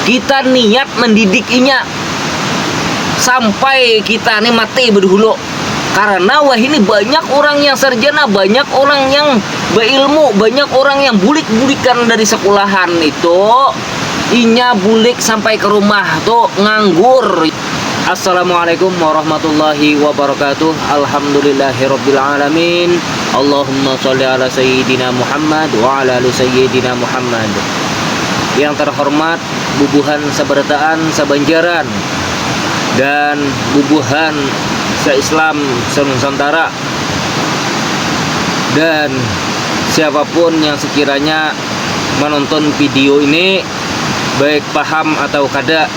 kita niat mendidikinya sampai kita nih mati berdahulu. Karena wah ini banyak orang yang sarjana, banyak orang yang berilmu, banyak orang yang bulik-bulikan dari sekolahan itu inya bulik sampai ke rumah tuh nganggur. Assalamualaikum warahmatullahi wabarakatuh. Alhamdulillahirabbil alamin. Allahumma sholli ala sayyidina Muhammad wa ala ali sayyidina Muhammad. Yang terhormat bubuhan sabarataan sabanjaran dan bubuhan se-Islam se-Nusantara, dan siapapun yang sekiranya menonton video ini baik paham atau kada,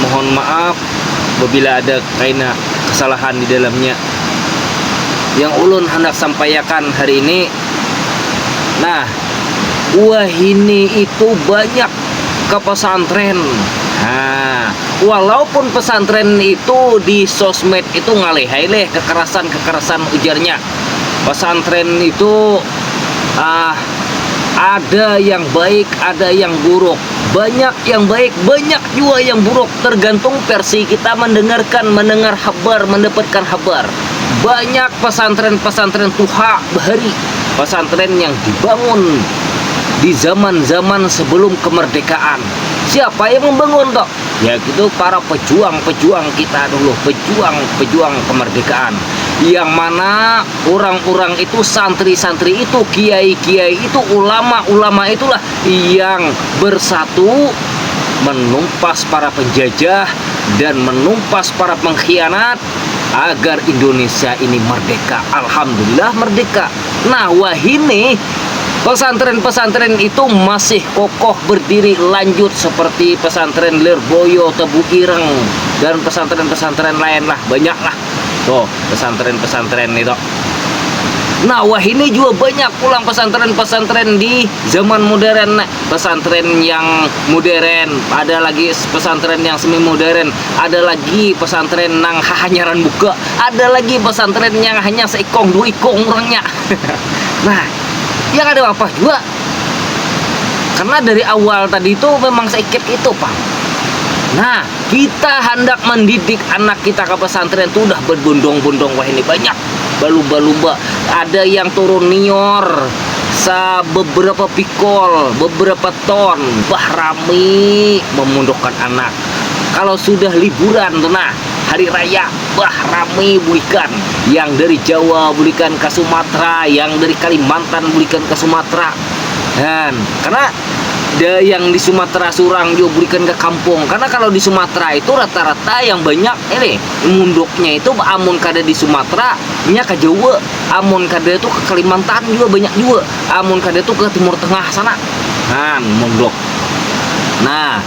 mohon maaf apabila ada kaina kesalahan di dalamnya. Yang ulun hendak sampaikan hari ini, nah wah ini itu banyak ke pesantren. Nah, walaupun pesantren itu di sosmed itu ngaleh-ngaleh kekerasan ujarnya. Pesantren itu ada yang baik, ada yang buruk. Banyak yang baik, banyak juga yang buruk. Tergantung versi kita mendengar kabar, mendapatkan kabar. Banyak pesantren tuha bahari, pesantren yang dibangun di zaman-zaman sebelum kemerdekaan. Siapa yang membangun toh? Ya gitu, para pejuang kita dulu, pejuang kemerdekaan. Yang mana orang-orang itu, santri-santri itu, kiai-kiai itu, ulama-ulama itulah yang bersatu menumpas para penjajah dan menumpas para pengkhianat agar Indonesia ini merdeka. Alhamdulillah merdeka. Nah, wah ini pesantren-pesantren itu masih kokoh berdiri lanjut seperti pesantren Lirboyo, Tebu Ireng, dan pesantren-pesantren lain lah, banyak lah tuh pesantren-pesantren itu. Nah wah ini juga banyak pulang pesantren-pesantren di zaman modern. Pesantren yang modern, ada lagi pesantren yang semi modern, ada lagi pesantren yang hanyaran buka, ada lagi pesantren yang hanya seikong dua ikong orangnya. Nah yang ada apa juga, karena dari awal tadi itu memang sedikit itu Pak. Nah kita hendak mendidik anak kita ke pesantren itu udah berbondong-bondong. Wah ini banyak balumba-lumba, ada yang turun nior beberapa pikol, beberapa ton. Bah rame memondokkan anak. Kalau sudah liburan tuh, nah hari raya, bah rame bulikan. Yang dari Jawa bulikan ke Sumatera, yang dari Kalimantan bulikan ke Sumatera. Dan karena ada yang di Sumatera surang juga bulikan ke kampung. Karena kalau di Sumatera itu rata-rata yang banyak ini munduknya itu amun kada di Sumatera nya ke Jawa, amun kada itu ke Kalimantan juga banyak juga, amun kada itu ke Timur Tengah sana. Nah munduk. Nah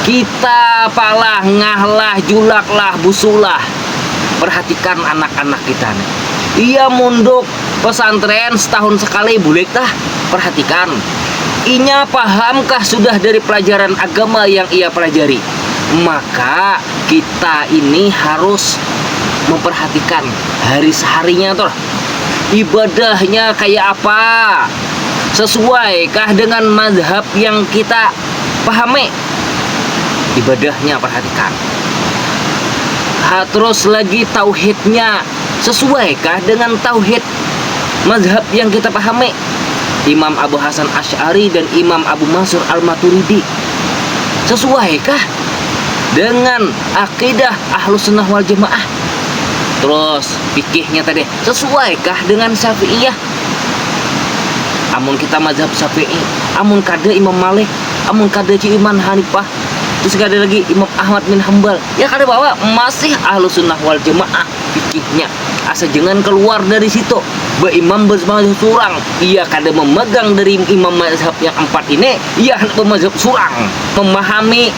kita palah ngahlah julaklah busulah, perhatikan anak-anak kita nih. Ia munduk pesantren setahun sekali boleh tah, perhatikan inya pahamkah sudah dari pelajaran agama yang ia pelajari. Maka kita ini harus memperhatikan hari seharinya tuh, ibadahnya kayak apa, sesuaikah dengan mazhab yang kita pahami. Ibadahnya perhatikan. Terus lagi tauhidnya sesuaikah dengan tauhid mazhab yang kita pahami. Imam Abu Hasan Asy'ari dan Imam Abu Mansur Al-Maturidi sesuaikah dengan akidah Ahlus Sunnah wal Jamaah. Terus fikihnya tadi sesuaikah dengan Syafi'iyah. Amun kita mazhab Syafi'i, amun kada Imam Malik, amun kada Iman Hanifah, terus ada lagi Imam Ahmad bin Hambal, ya kada bawa masih Ahlus Sunnah wal Jamaah fikihnya. Asa jangan keluar dari situ. Imam bermazhab surang, ia kada memegang dari imam mazhab yang empat ini, ia hendak bermazhab surang, memahami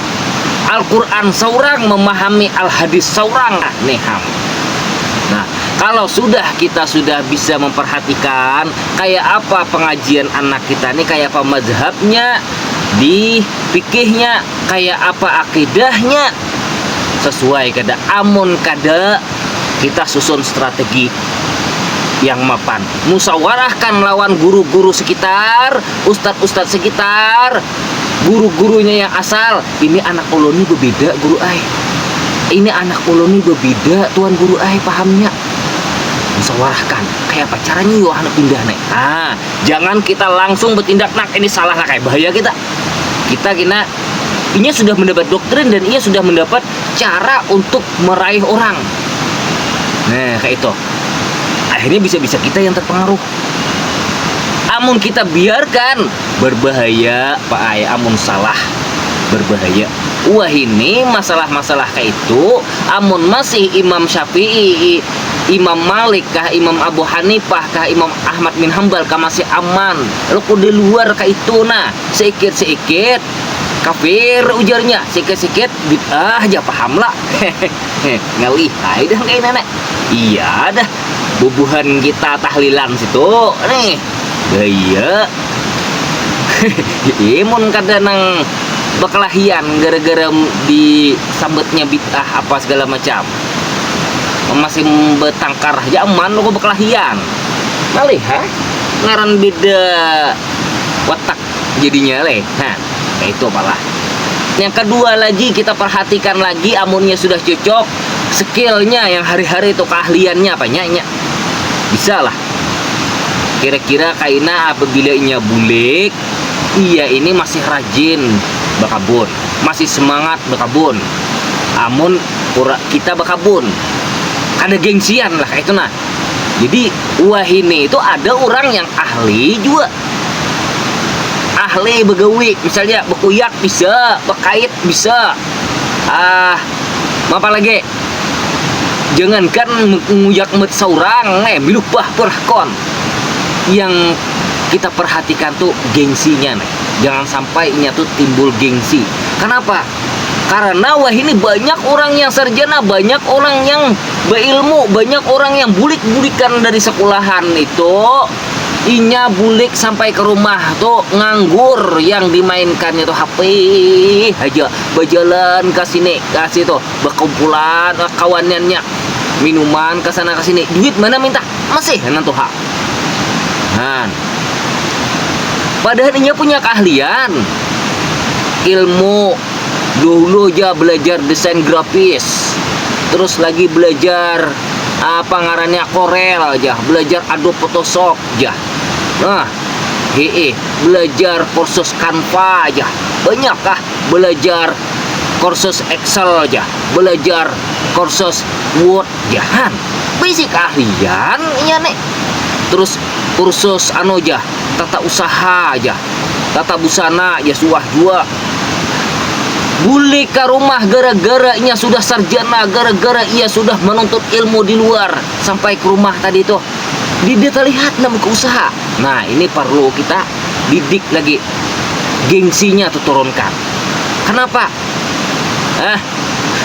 Al-Quran saurang, memahami Al-Hadis saurang. Neham. Nah kalau kita sudah bisa memperhatikan kayak apa pengajian anak kita nih, kayak apa mazhabnya di fikihnya, kayak apa akidahnya, sesuai kada. Amun kada, kita susun strategi yang mapan, musyawarahkan lawan guru-guru sekitar, ustadz-ustadz sekitar, guru-gurunya yang asal. Ini anak ulun ini berbeda guru ai. Ini anak ulun ini berbeda tuan guru ai, pahamnya. Musawarahkan kayak apa caranya yo anak pindah nih. Jangan kita langsung bertindak nak ini salah lah, kayak bahaya kita kena ini sudah mendapat doktrin dan ia sudah mendapat cara untuk meraih orang. Nah kayak itu akhirnya bisa-bisa kita yang terpengaruh. Amun kita biarkan berbahaya Pak Ay, amun salah berbahaya. Wah ini masalah-masalah kayak itu amun masih Imam Syafi'i, Imam Malik kah, Imam Abu Hanifah kah, Imam Ahmad bin Hambal kah masih aman. Lalu di luar kayak itu nah sedikit-sedikit kafir ujarnya, sedikit-sedikit bid'ah aja paham lah. Ngalih dah kayak nenek. Iya dah bubuhan kita tahlilan situ nih. Iya. Imun kadang bekelahian gara-gara disambetnya bid'ah apa segala macam. Masih betangkar zaman lo bekelahian. Malih ngaran beda watak jadinya leh. Nah, kayak itu apalah. Yang kedua lagi kita perhatikan lagi amunnya sudah cocok skillnya yang hari-hari itu keahliannya apa nyanya. Bisa lah. Kira-kira kaina apabila inya bulik, iya ini masih rajin bakabun, masih semangat bakabun. Amun kita bakabun ada gengsian lah kayak itu nah. Jadi wah ini itu ada orang yang ahli juga, ahli begawi, misalnya bekuyak bisa, bekait bisa, apa lagi, jangankan menguyak met saurang bilupah perkon. Yang kita perhatikan tuh gengsinya nih. Jangan sampai nya tuh timbul gengsi. Kenapa? Karena wah ini banyak orang yang sarjana, banyak orang yang berilmu, banyak orang yang bulik-bulikan dari sekolahan itu inya bulik sampai ke rumah tuh nganggur, yang dimainkannya tuh HP aja, berjalan ke sini ke situ, berkumpulan kawanannya, minuman ke sana ke sini, duit mana minta masih nanti padahal dia punya keahlian ilmu. Dulu aja belajar desain grafis, terus lagi belajar apa ngarannya Corel aja, belajar Adobe Photoshop aja. Nah belajar kursus Canva aja, banyak kah belajar kursus Excel aja, belajar kursus Word aja. Basic keahlian ya nih. Terus kursus aja, tata usaha aja, tata busana aja suah jua. Bulik ke rumah gara-gara ia sudah sarjana, gara-gara ia sudah menuntut ilmu di luar, sampai ke rumah tadi tuh dia terlihat namun ke usaha. Nah ini perlu kita didik lagi, gengsinya tuh turunkan. Kenapa?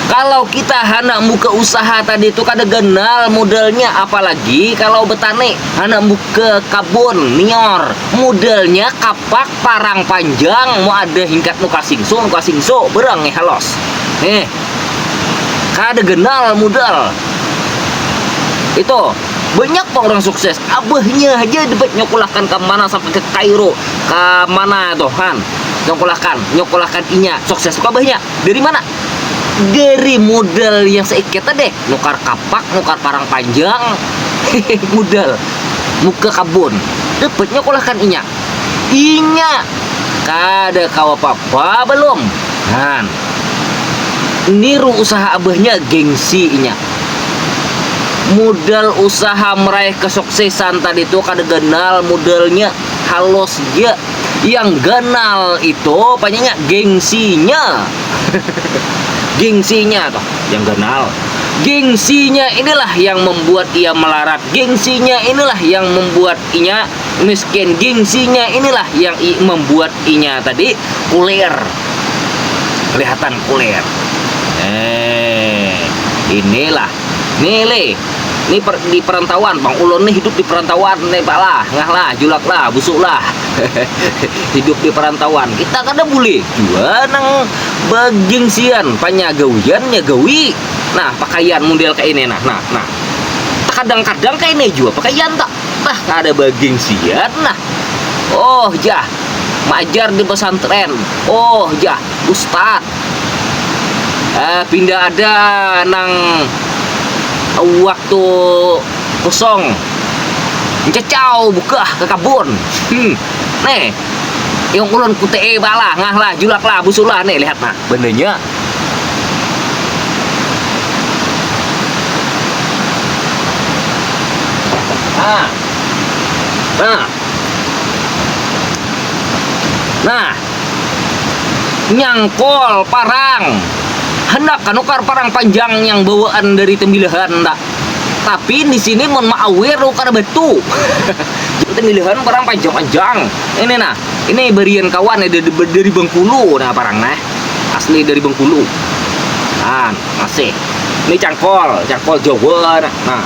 Kalau kita hendak buka usaha tadi itu kada kenal modalnya, apalagi kalau betani hendak buka kabun nior, modalnya kapak parang panjang, mau ada hingkat muka singso berang halos. Kada kenal modal. Itu banyak orang sukses, abahnya aja dapat nyokolahkan ke mana sampai ke Kairo, ke mana tuh kan? Nyokolahkan inya sukses ke abahnya. Dari mana? Dari modal yang sedikit deh, nukar kapak, nukar parang panjang, modal muka kabun, dapatnya kolahkan inya kada kawa apa belum kan niru usaha abahnya, gengsi inya. Modal usaha meraih kesuksesan tadi itu kada ganal modalnya halus ya. Yang ganal itu panjangnya gengsinya. Gengsinya toh yang kenal. Gengsinya inilah yang membuat ia melarat. Gengsinya inilah yang membuat inya miskin. Gengsinya inilah yang membuat inya tadi kuler, kelihatan kuler. Inilah nilai ini di perantauan Bang Ulun nih, hidup di perantauan nih Pak lah, ngah lah, julak lah, busuk lah. Hidup di perantauan kita kada boleh jua nang begengsian panyagawian nyagawi. Nah pakaian model kayak ini nah kadang-kadang kayak ini juga pakaian tak kada begengsian nah. Oh jah Mengajar di pesantren. Oh ya, Ustad. Pindah ada nang waktu kosong. Cacau buka ke kabun. Nih, yang ulun kutee bala ngah lah, julak lah, busulah nih lihat nah, benernya. Nah, nyangkol parang hendak kanukar parang panjang yang bawaan dari tembilahan ndak. Tapi di sini mon maawir ukar batu. Tembilahan parang panjang-panjang. Ini nah, ini berian kawan dari Bengkulu nah parang nah. Asli dari Bengkulu. Nah, masih. Ini cangkol Jawa nah.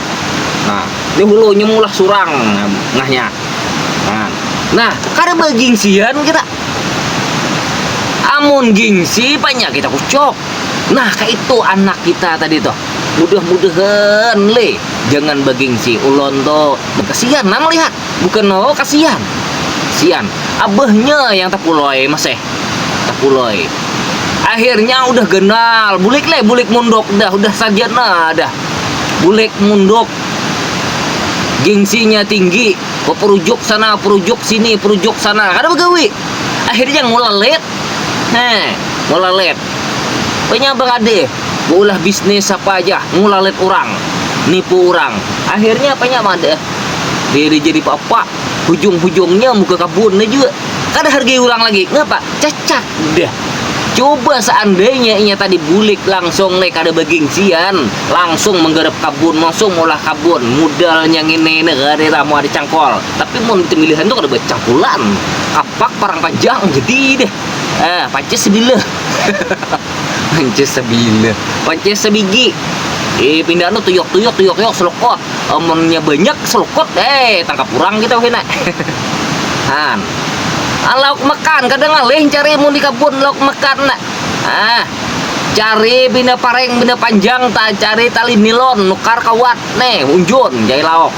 Nah, ini hulunya mulah surang ngahnya. Nah, kada begingsian kita. Amun gengsi banyak kita kucok. Nah, kayak itu anak kita tadi tuh. Mudah-mudahan le jangan begengsi ulon tuh. Kasihan nah melihat. Bukan kasihan. Kasihan. Abahnya yang tapuloi masih. Tapuloi. Akhirnya udah genal. Bulik mundok udah sarjana dah. Bulik mundok. Gengsinya tinggi. Perujuk sana, perujuk sini, perujuk sana. Kada begawi. Akhirnya ngulalet. Ngulalet. Banyak bang ade. Ulah bisnis apa aja, ngulalet orang, nipu orang. Akhirnya apanya bang ade? Dia jadi apa? Hujung-hujungnya muka kabun juga. Kada hargai orang lagi. Ngapa? Cacat dah. Coba seandainya inya tadi bulik langsung nih kada begingsian, langsung menggarap kabun, langsung olah kabun, modalnya ini negara mau ada cangkol. Tapi mau pemilihan tuh kada bercangkulan, kapak parang panjang jadi deh. Pances sebilah, pances sebigi. Pindah no tuyok selokot, amonnya banyak selokot, tangkap kurang kita kena. Lauk makan kadang ngalih cari mun di kabun lauk makan nak. Cari bina pareng bina panjang cari tali nilon nukar kawat nih unjun jai lauk.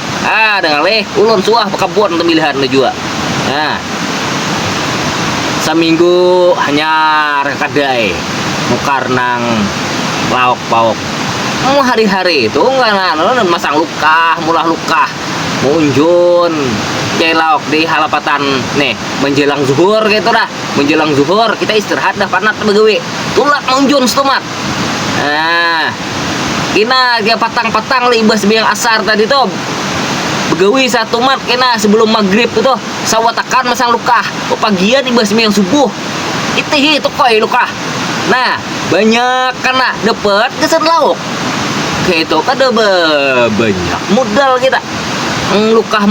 Dengan ngalih ulun suah kabun pemilihan juga. Seminggu hanya rekadai nukar nang lauk pauk. Mau hari-hari itu enggak masang luka, mulah luka. Munjun jai lauk di halapatan nih menjelang zuhur gitu dah, menjelang zuhur kita istirahat dah panat begawi tulak munjun stomat. Kina dia patang libas biang asar tadi tuh begawi satu mat kena sebelum maghrib itu sawatakan masang luka pagian ibas biang subuh itu koi luka. Nah banyak kena dapat kesan lauk kayak itu kada banyak modal kita. Lukah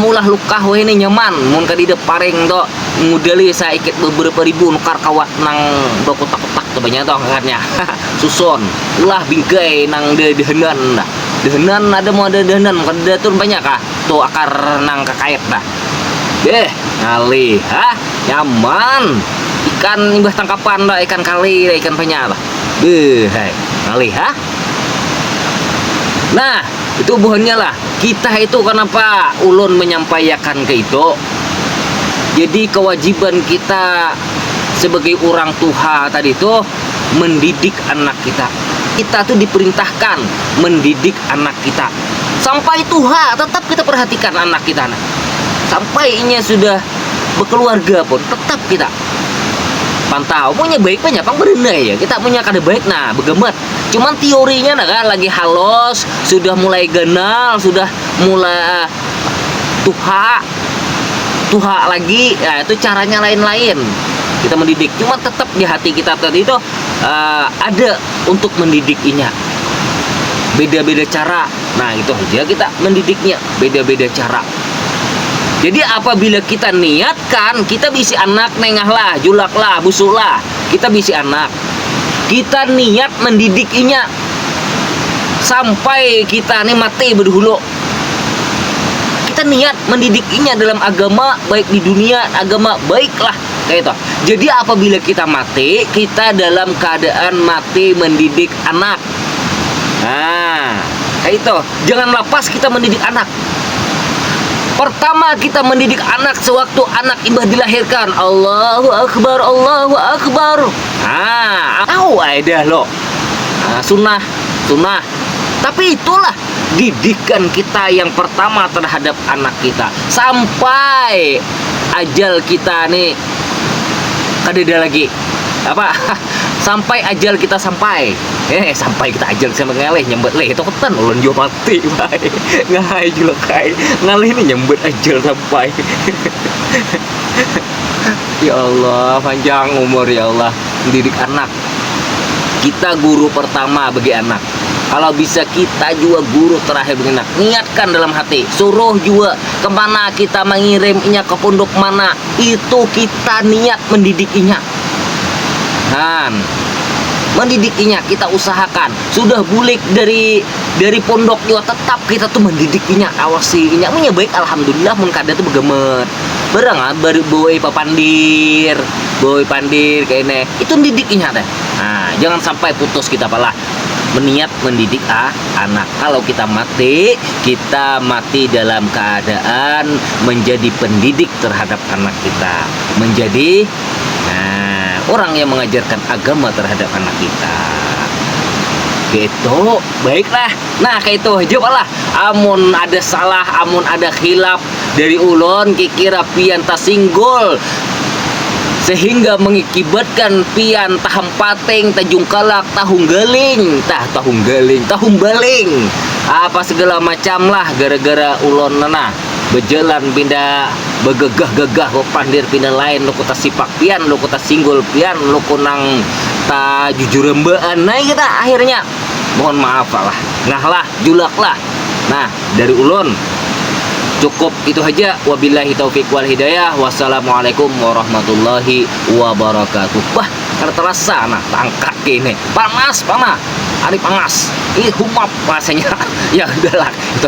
ini nyaman mun kadide pareng to ngudali saikit beberapa ribu nukar kawat nang bakotak-kotak tuh banyak toh akarnya. Suson ulah bingkai nang dehenan dah. Dehenan ada kada turun banyak tuh akar nang kakait dah. Ngalih nyaman. Ikan imbah tangkapan dah, ikan kali ikan banyak dah. Ngalih Nah, itu buahnya lah. Kita itu kenapa ulun menyampaikan ke itu? Jadi kewajiban kita sebagai orang tua tadi itu mendidik anak kita. Kita tuh diperintahkan mendidik anak kita. Sampai tua tetap kita perhatikan anak kita. Sampai inya sudah berkeluarga pun tetap kita pantau. Punya baik banyak pang berendah ya. Kita punya kada baik nah begemet. Cuman teorinya nah kan lagi halos, sudah mulai genal, sudah mulai tuha lagi. Ya itu caranya lain-lain. Kita mendidik. Cuma tetap di hati kita tadi itu ada untuk mendidiknya. Beda-beda cara. Nah, itu aja kita mendidiknya beda-beda cara. Jadi apabila kita niatkan, kita bisi anak nengah lah, julak lah, busuk lah. Kita bisi anak. Kita niat mendidikinya sampai kita nih mati berdahulu. Kita niat mendidikinya dalam agama, baik di dunia, agama baiklah kayak itu. Jadi apabila kita mati, kita dalam keadaan mati mendidik anak. Nah, kayak itu. Jangan lepas kita mendidik anak. Pertama kita mendidik anak sewaktu anak ibah dilahirkan. Allahu Akbar, Allahu Akbar. Tahu dah lo. Sunnah. Tapi itulah didikan kita yang pertama terhadap anak kita. Sampai ajal kita nih kadeda lagi. Sampai ajal kita sampai. Sampai kita ajal sama ngalih nyambet leh itu ketan ulun jo mati bae. Ngai juga kai. Ngalih nih nyambet ajal sampai. Ya Allah, panjang umur ya Allah. Mendidik anak. Kita guru pertama bagi anak. Kalau bisa kita juga guru terakhir bagi anak. Niatkan dalam hati. Suruh juga kemana kita mengirimnya, ke pondok mana. Itu kita niat mendidikinya. Mendidikinya kita usahakan. Sudah bulik dari pondok juga tetap kita tuh mendidikinya, awasinya. Punya baik alhamdulillah mun kada tuh begemet. Barang baru boy pandir kayaknya. Itu didikinya teh. Jangan sampai putus kita pala meniat mendidik anak. Kalau kita mati dalam keadaan menjadi pendidik terhadap anak kita, menjadi orang yang mengajarkan agama terhadap anak kita. Gitu, baiklah. Nah, kayak itu aja lah. Amun ada salah, amun ada khilaf dari ulun kikira pian tasinggol sehingga mengakibatkan pian taham pating, tajungkalak, tahung galing, tahung baling, apa segala macam lah gara-gara ulon nana berjalan pindah begegah-gegah kok pandir pindah lain lo kota sipak pian, lo kota singgul pian, lo kunang ta jujur rembaan. Nah kita akhirnya mohon maaf lah, ngahlah, julaklah. Nah dari ulun cukup itu aja. Wabillahi taufiq wal hidayah. Wassalamualaikum warahmatullahi wabarakatuh. Wah, karena terasa nah tangkak ini panas. Ini humap rasanya. Ya udahlah. Itu